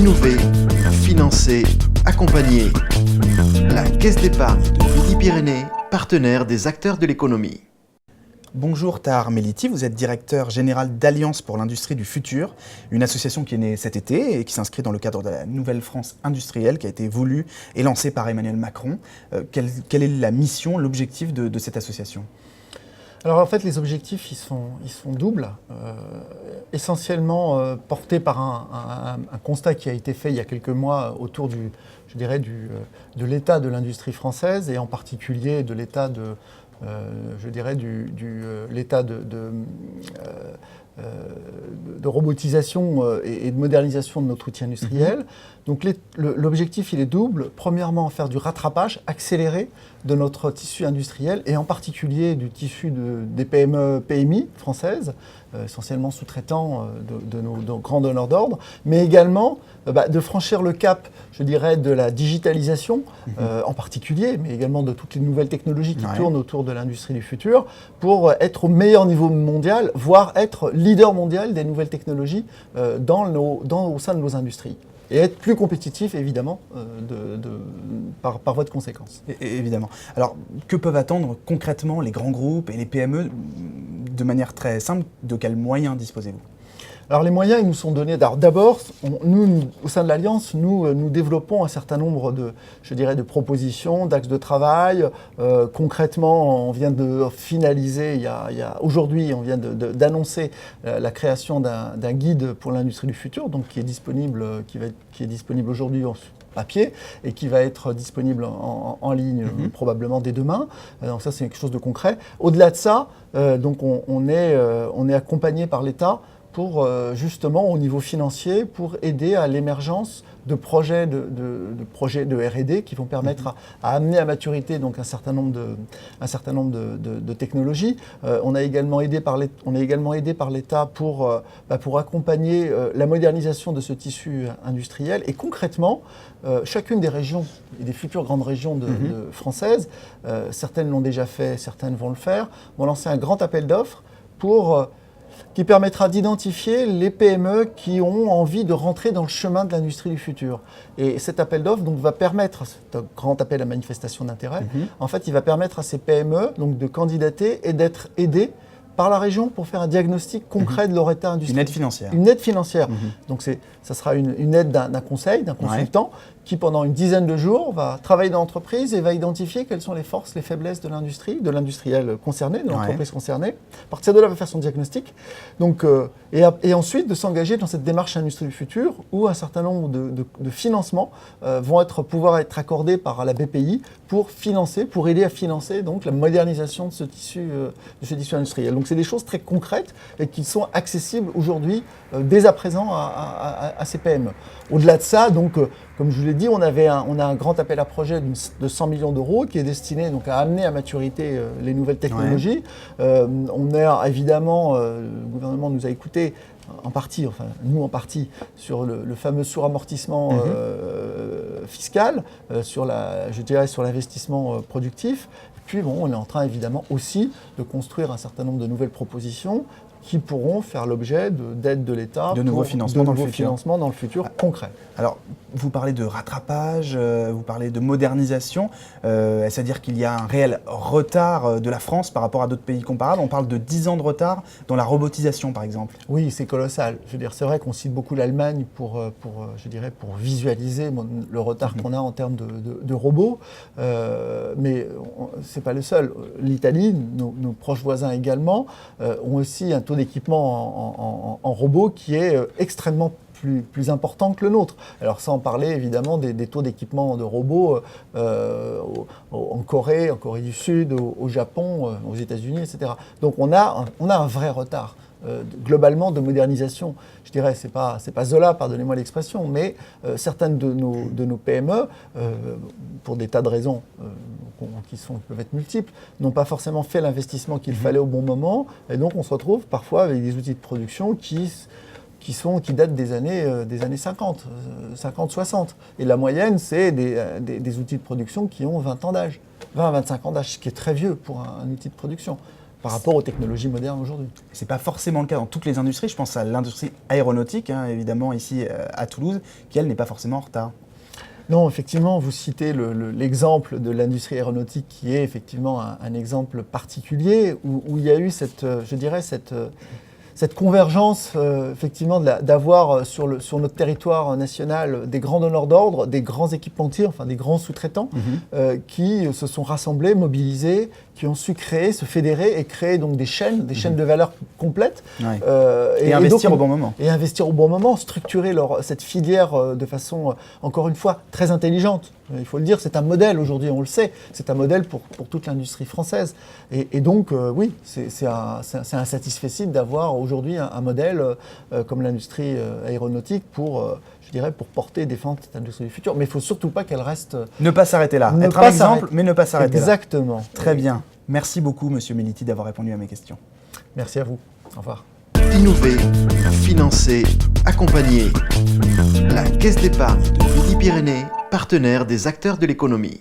Innover, financer, accompagner. La Caisse d'épargne de Midi-Pyrénées, partenaire des acteurs de l'économie. Bonjour Tahar Meliti, vous êtes directeur général d'Alliance pour l'industrie du futur, une association qui est née cet été et qui s'inscrit dans le cadre de la Nouvelle France industrielle qui a été voulue et lancée par Emmanuel Macron. Quelle est la mission, l'objectif de cette association ? Alors en fait, les objectifs, ils sont doubles, essentiellement portés par un constat qui a été fait il y a quelques mois autour de l'état de l'industrie française et en particulier de l'état de robotisation et de modernisation de notre outil industriel. Donc l'objectif, il est double. Premièrement, faire du rattrapage accéléré de notre tissu industriel et en particulier du tissu des PME, PMI françaises, essentiellement sous-traitants de nos grands donneurs d'ordre, mais également de franchir le cap, je dirais, de la digitalisation en particulier, mais également de toutes les nouvelles technologies qui tournent autour de l'industrie du futur, pour être au meilleur niveau mondial, voire être leader mondial des nouvelles technologies au sein de nos industries. Et être plus compétitif, évidemment, par voie de conséquence. Évidemment. Alors, que peuvent attendre concrètement les grands groupes et les PME de manière très simple? De quels moyens disposez-vous ? Alors les moyens, ils nous sont donnés. D'abord, nous, au sein de l'Alliance, nous développons un certain nombre de propositions, d'axes de travail. Concrètement, on vient de finaliser, aujourd'hui, on vient d'annoncer la création d'un guide pour l'industrie du futur, donc qui est disponible aujourd'hui en papier et qui va être disponible en ligne probablement dès demain. Donc ça, c'est quelque chose de concret. Au-delà de ça, donc on est accompagné par l'État pour justement au niveau financier, pour aider à l'émergence de projets de R&D qui vont permettre à amener à maturité donc un certain nombre de technologies. On est également aidé par l'État pour accompagner la modernisation de ce tissu industriel. Et concrètement, chacune des régions et des futures grandes régions françaises, certaines l'ont déjà fait, certaines vont le faire, vont lancer un grand appel d'offres qui permettra d'identifier les PME qui ont envie de rentrer dans le chemin de l'industrie du futur. Et cet appel d'offres donc, va permettre, c'est un grand appel à manifestation d'intérêt, en fait, il va permettre à ces PME donc, de candidater et d'être aidés par la région pour faire un diagnostic concret de leur état industriel. Une aide financière. Une aide financière. Donc ça sera une aide d'un conseil, d'un consultant, qui pendant une dizaine de jours va travailler dans l'entreprise et va identifier quelles sont les forces, les faiblesses de l'industrie, de l'industriel concerné, de l'entreprise concernée. À partir de là, il va faire son diagnostic. Donc, et ensuite de s'engager dans cette démarche industrie du futur où un certain nombre de financements vont pouvoir être accordés par la BPI pour aider à financer donc, la modernisation de ce tissu industriel. Donc c'est des choses très concrètes et qui sont accessibles aujourd'hui, dès à présent, à ces PME. Au-delà de ça, donc, comme je vous l'ai dit, on a un grand appel à projet de 100 millions d'euros qui est destiné donc, à amener à maturité les nouvelles technologies. On est évidemment, le gouvernement nous a écoutés, nous en partie, sur le fameux suramortissement fiscal, sur l'investissement productif. Puis on est en train évidemment aussi de construire un certain nombre de nouvelles propositions qui pourront faire l'objet d'aides de l'État. De nouveaux financements dans le futur concret. Alors, vous parlez de rattrapage, vous parlez de modernisation. Est-ce à dire qu'il y a un réel retard de la France par rapport à d'autres pays comparables ? On parle de 10 ans de retard dans la robotisation, par exemple. Oui, c'est colossal. Je veux dire, c'est vrai qu'on cite beaucoup l'Allemagne pour visualiser le retard qu'on a en termes de robots. Mais ce n'est pas le seul. L'Italie, nos proches voisins également, ont aussi un taux d'équipement en robots qui est extrêmement plus important que le nôtre. Alors sans parler évidemment des taux d'équipement de robots en Corée du Sud, au Japon, aux États-Unis, etc. Donc on a un vrai retard globalement de modernisation. Je dirais, c'est pas Zola, pardonnez-moi l'expression, mais certaines de nos PME, pour des tas de raisons qui peuvent être multiples, n'ont pas forcément fait l'investissement qu'il fallait au bon moment, et donc on se retrouve parfois avec des outils de production qui datent des années 50, 60. Et la moyenne, c'est des outils de production qui ont 20 ans d'âge, 20 à 25 ans d'âge, ce qui est très vieux pour un outil de production. par rapport aux technologies modernes aujourd'hui. Ce n'est pas forcément le cas dans toutes les industries. Je pense à l'industrie aéronautique, évidemment, ici à Toulouse, qui, elle, n'est pas forcément en retard. Non, effectivement, vous citez l'exemple de l'industrie aéronautique qui est effectivement un exemple particulier où il y a eu cette convergence, effectivement, d'avoir sur notre territoire national des grands donneurs d'ordre, des grands équipementiers, enfin des grands sous-traitants, qui se sont rassemblés, mobilisés, qui ont su créer, se fédérer et créer donc des chaînes de valeur complètes. Ouais. Et investir au bon moment. Et investir au bon moment, structurer cette filière de façon, encore une fois, très intelligente. Il faut le dire, c'est un modèle aujourd'hui, on le sait, c'est un modèle pour toute l'industrie française. Et donc, oui, c'est insatisfait d'avoir aujourd'hui un modèle comme l'industrie aéronautique pour porter et défendre cette industrie du futur. Mais il ne faut surtout pas qu'elle reste... Ne pas s'arrêter là. Être un exemple, mais ne pas s'arrêter là. Exactement. Très bien. Merci beaucoup, Monsieur Meliti, d'avoir répondu à mes questions. Merci à vous. Au revoir. Innover, financer, accompagner. La Caisse d'épargne de Midi-Pyrénées, partenaire des acteurs de l'économie.